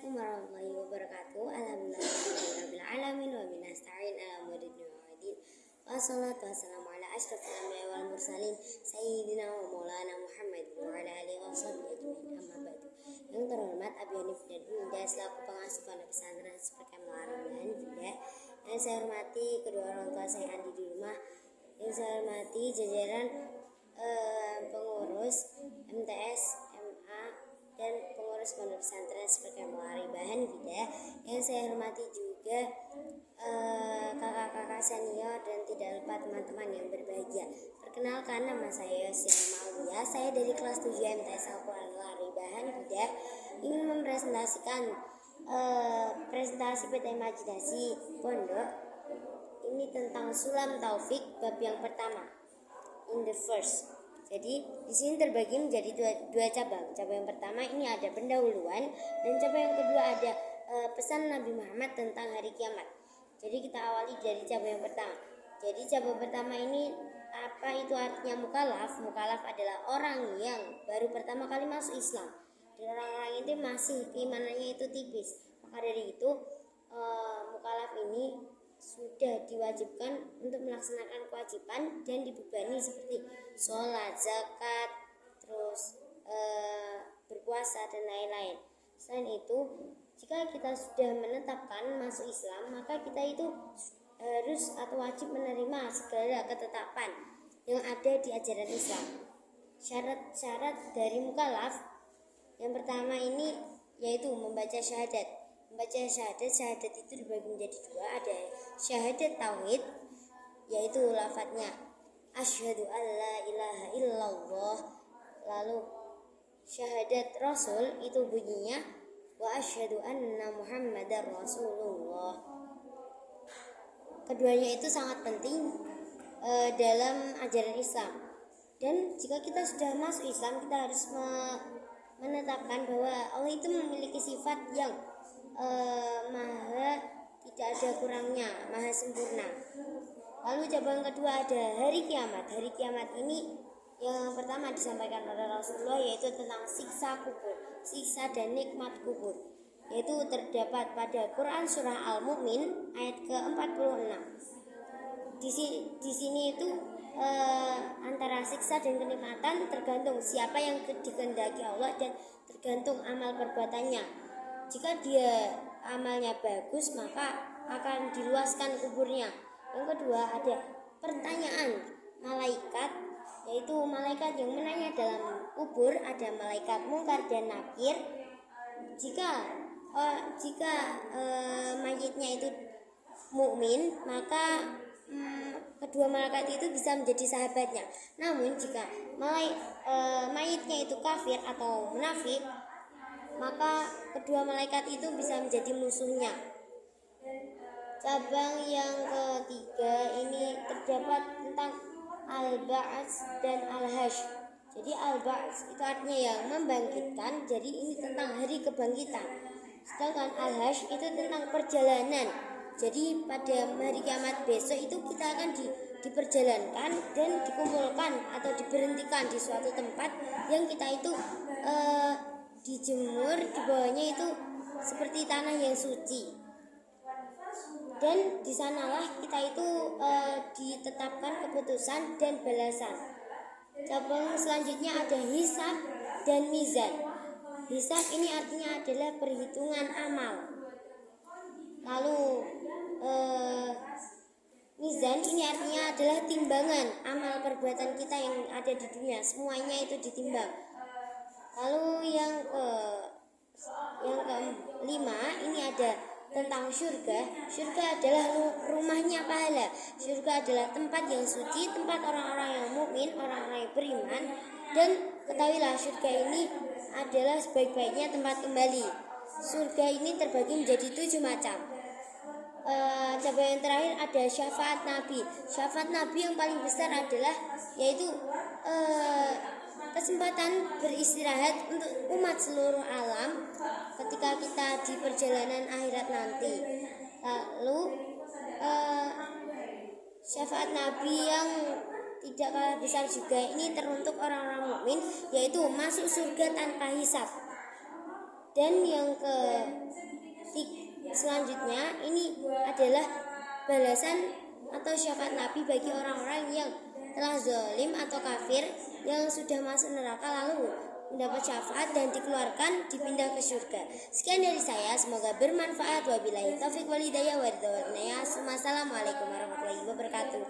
Assalamualaikum warahmatullahi wabarakatuh. Alhamdulillahirabbil alamin wa binasta'in ala umuri dunya waddin. Wassalatu wassalamu ala asyrofil anbiya'i wal mursalin sayyidina wa maulana Muhammad wa ala alihi washabbihi ajmain. Amma ba'du. Yang terhormat Abi Hanif dan Unda selaku pengasuh pondok pesantren Seperkan Muharram Hidayah. Yang saya hormati kedua orang tua saya Andi di rumah. Yang saya hormati jajaran pengurus MTS, MA dan pengurus pondok pesantren Seperkan Muharram Hidayah. Yang saya hormati juga kakak-kakak senior dan tidak lupa teman-teman yang berbahagia. Perkenalkan, nama saya Yosyana Maulia. Saya dari kelas 7 MTS Al-Quran Muharram Hidayah ingin mempresentasikan presentasi PT Imajinasi Pondok ini tentang Sulam Taufik bab yang pertama, in the first. Jadi di sini terbagi menjadi dua cabang. Cabang yang pertama ini ada pendahuluan dan cabang yang kedua ada pesan Nabi Muhammad tentang hari kiamat. Jadi kita awali dari cabang yang pertama. Jadi cabang pertama ini apa itu artinya mukallaf? Mukallaf adalah orang yang baru pertama kali masuk Islam. Dan orang-orang itu masih keimanannya itu tipis. Maka dari itu mukallaf ini sudah diwajibkan untuk melaksanakan kewajiban dan dibebani seperti sholat, zakat, terus berpuasa dan lain-lain. Selain itu, jika kita sudah menetapkan masuk Islam, maka kita itu harus atau wajib menerima segala ketetapan yang ada di ajaran Islam. Syarat-syarat dari mukallaf yang pertama ini yaitu membaca syahadat. Membaca syahadat itu dibagi menjadi dua. Ada syahadat tauhid, yaitu lafadznya asyhadu alla ilaha illallah. Lalu syahadat rasul itu bunyinya wa asyhadu anna muhammadar rasulullah. Keduanya itu sangat penting dalam ajaran Islam. Dan jika kita sudah masuk Islam, kita harus menetapkan bahwa Allah itu memiliki sifat yang maha tidak ada kurangnya, maha sempurna. Lalu cabang kedua ada hari kiamat. Hari kiamat ini yang pertama disampaikan oleh Rasulullah yaitu tentang siksa kubur, siksa dan nikmat kubur. Yaitu terdapat pada Quran surah Al-Mu'min ayat ke-46. Di sini itu antara siksa dan kenikmatan tergantung siapa yang dikehendaki Allah dan tergantung amal perbuatannya. Jika dia amalnya bagus, maka akan diluaskan kuburnya. Yang kedua ada pertanyaan malaikat, yaitu malaikat yang menanya dalam kubur. Ada malaikat Munkar dan Nakir. Jika mayitnya itu mukmin, maka kedua malaikat itu bisa menjadi sahabatnya. Namun jika mayitnya itu kafir atau munafik, maka kedua malaikat itu bisa menjadi musuhnya. Cabang yang ketiga ini terdapat tentang al-ba'ats dan al-hasyr. Jadi al-ba'ats itu artinya yang membangkitkan, jadi ini tentang hari kebangkitan. Sedangkan al-hasyr itu tentang perjalanan. Jadi pada hari kiamat besok itu kita akan diperjalankan dan dikumpulkan atau diberhentikan di suatu tempat yang kita itu dijemur, di bawahnya itu seperti tanah yang suci. Dan di sanalah kita itu ditetapkan keputusan dan balasan. Cabang selanjutnya ada hisab dan mizan. Hisab ini artinya adalah perhitungan amal. Lalu mizan ini artinya adalah timbangan amal perbuatan kita yang ada di dunia. Semuanya itu ditimbang. Lalu yang kelima ini ada tentang surga. Surga adalah rumahnya pahala. Surga adalah tempat yang suci, tempat orang-orang yang mukmin, orang-orang yang beriman. Dan ketahuilah surga ini adalah sebaik-baiknya tempat kembali. Surga ini terbagi menjadi 7 macam. Cabang yang terakhir ada syafaat Nabi. Syafaat Nabi yang paling besar adalah yaitu kesempatan beristirahat untuk umat seluruh alam ketika kita di perjalanan akhirat nanti. Lalu syafaat Nabi yang tidak kalah besar juga ini teruntuk orang-orang mukmin, yaitu masuk surga tanpa hisab. Dan yang selanjutnya ini adalah balasan atau syafaat Nabi bagi orang-orang yang telah zalim atau kafir yang sudah masuk neraka lalu mendapat syafaat dan dikeluarkan dipindah ke surga. Sekian dari saya, semoga bermanfaat. Wabillahi taufiq wal hidayah wa ridwan. Wassalamualaikum warahmatullahi wabarakatuh.